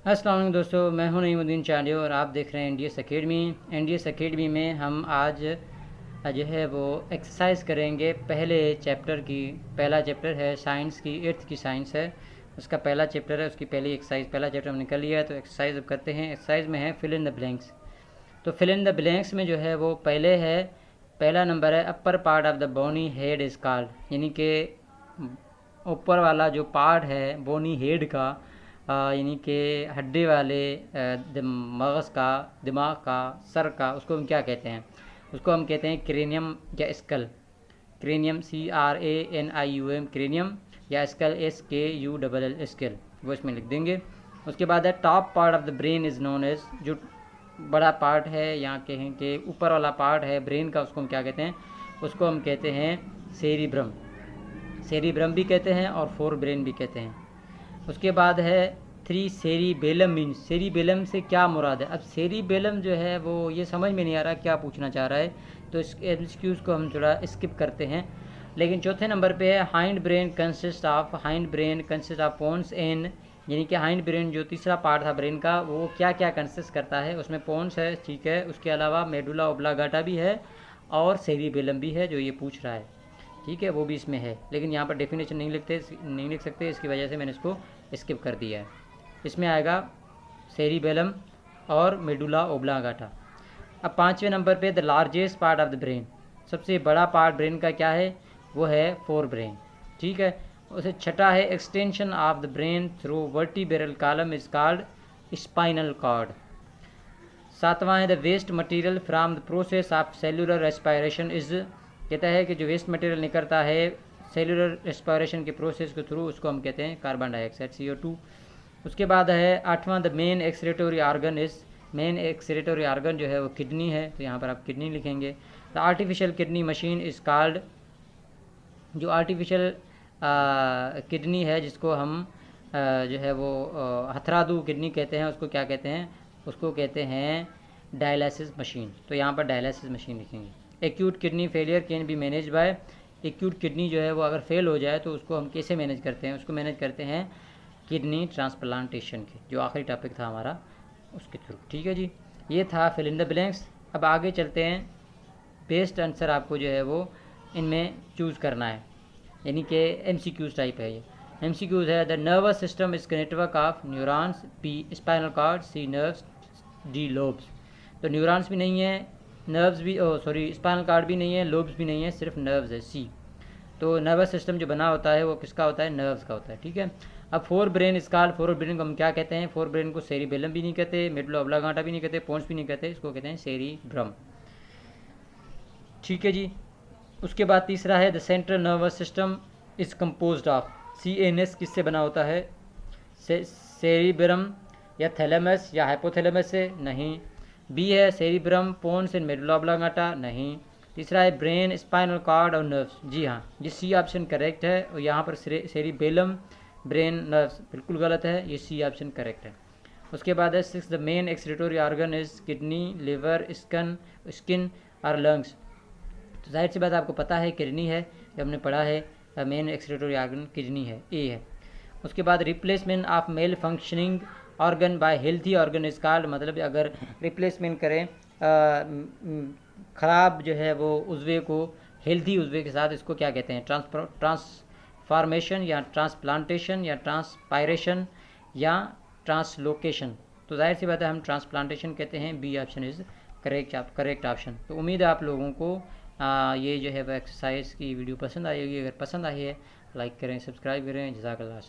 अस्सलाम वालेकुम दोस्तों, मैं हूं नईमुद्दीन चांडियो और आप देख रहे हैं एनडीएस एकेडमी। एनडीएस एकेडमी में हम आज जो है वो एक्सरसाइज करेंगे पहले चैप्टर की। पहला चैप्टर है साइंस की, 8th की साइंस है, उसका पहला चैप्टर है, उसकी पहली एक्सरसाइज। पहला चैप्टर हमने कर लिया है तो एक्सरसाइज अब करते हैं। एक्सरसाइज में है फिल इन द ब्लैंक्स। तो फिल इन द ब्लैंक्स में जो है वो पहले है, पहला नंबर है upper part of the bony head is called, यानी कि ऊपर वाला जो पार्ट है बोनी हेड का, यानी कि हड्डी वाले मगज़ का, दिमाग का, सर का, उसको हम क्या कहते हैं? उसको हम कहते हैं क्रेनियम या स्कल। क्रेनियम CRANIUM क्रेनियम, या स्कल SKULL स्कल, वो इसमें लिख देंगे। उसके बाद है top part of the brain is known as, जो बड़ा पार्ट है, यहाँ कहें कि ऊपर वाला पार्ट है ब्रेन का, उसको हम क्या कहते हैं? उसको हम कहते हैं सेरिब्रम। सेरिब्रम भी कहते हैं और फोर ब्रेन भी कहते हैं। उसके बाद है 3 सेरिबेलम मीन्स, सेरिबेलम से क्या मुराद है? अब सेरिबेलम जो है वो ये समझ में नहीं आ रहा क्या पूछना चाह रहा है, तो इस एमसीक्यूज़ को हम थोड़ा स्किप करते हैं। लेकिन चौथे नंबर पे है hind brain consist of pons and, यानी कि हाइंड ब्रेन जो तीसरा पार्ट था ब्रेन का, वो क्या क्या कंसिस्ट करता है? उसमें पोन्स है, ठीक है, उसके अलावा मेडुला ओब्लागाटा भी है और सेरिबेलम भी है, जो ये पूछ रहा है, ठीक है, वो भी इसमें है। लेकिन यहाँ पर डेफिनेशन नहीं लिख सकते, इसकी वजह से मैंने इसको स्किप कर दिया है। इसमें आएगा सेरिबेलम और मेडुला ओब्लागाटा। अब पाँचवें नंबर पे the largest part of the brain, सबसे बड़ा पार्ट ब्रेन का क्या है? वो है फोर ब्रेन, ठीक है। उसे छठा है extension of the brain through vertebral column is called spinal cord. सातवां है the waste material from the process of cellular respiration is, कहता है कि जो वेस्ट मटेरियल निकलता है सेलुलर रेस्पायरेशन के प्रोसेस के थ्रू, उसको हम कहते हैं कार्बन डाइऑक्साइड CO2। उसके बाद है आठवां the main excretory organ is, main excretory organ जो है वो किडनी है, तो यहाँ पर आप किडनी लिखेंगे। The artificial kidney machine is called, जो आर्टिफिशियल किडनी है जिसको हम जो है वो हथरादू किडनी कहते हैं, उसको क्या कहते हैं? उसको कहते हैं डायलिसिस मशीन, तो यहाँ पर डायलिसिस मशीन लिखेंगे। Acute kidney failure can be manage by, acute kidney जो है वो अगर फेल हो जाए तो उसको हम कैसे मैनेज करते हैं? उसको मैनेज करते हैं किडनी ट्रांसप्लांटेशन के, जो आखिरी टॉपिक था हमारा, उसके थ्रू, ठीक है जी। ये था फिल इन द ब्लैंक्स। अब आगे चलते हैं, बेस्ट आंसर आपको जो है वो इनमें चूज़ करना है, यानी कि MCQs टाइप है ये। MCQs है the nervous system is network of neurons, P spinal cord, C nerves, D lobes. तो न्यूरॉन्स भी नहीं है, नर्व्स भी, स्पाइनल कॉर्ड भी नहीं है, लोब्स भी नहीं है, सिर्फ नर्व्स है, C। तो नर्वस सिस्टम जो बना होता है वो किसका होता है? नर्व्स का होता है, ठीक है। अब fore brain scale, fore brain को हम क्या कहते हैं? फोर ब्रेन को सेरिबेलम भी नहीं कहते, मेडुला ओब्लागाटा भी नहीं कहते, पोन्स भी नहीं कहते, इसको कहते हैं सेरिब्रम, ठीक है जी। उसके बाद तीसरा है the central nervous system is composed of, CNS किससे बना होता है? सेरिब्रम या थैलेमस या हाइपोथैलेमस से? नहीं। बी है सेरिब्रम, पोन्स एंड मेडुला ओब्लागाटा? नहीं। तीसरा है ब्रेन, स्पाइनल कॉर्ड और नर्व्स, जी हाँ, ये C ऑप्शन करेक्ट है। और यहाँ पर सेरिबेलम, ब्रेन, नर्व्स बिल्कुल गलत है, ये C ऑप्शन करेक्ट है। उसके बाद है six the main excretory organ is kidney, liver, skin और लंग्स। तो जाहिर सी बात आपको पता है किडनी है, जब हमने पढ़ा है मेन एक्सक्रीटोरी ऑर्गन किडनी है, A है। उसके बाद replacement of malfunctioning organ by healthy organ is called, मतलब अगर रिप्लेसमेंट करें ख़राब जो है वो उज़वे को हेल्थी उज़वे के साथ, इसको क्या कहते हैं? ट्रांसफॉर्मेशन या ट्रांसप्लांटेशन या ट्रांसपायरेशन या ट्रांसलोकेशन। तो जाहिर सी बात है हम ट्रांसप्लांटेशन कहते हैं, B option is correct option. तो उम्मीद है आप लोगों को ये जो है वो एक्सरसाइज की वीडियो पसंद आई होगी। अगर पसंद आई है लाइक करें, सब्सक्राइब करें। जज़ाकल्लाह।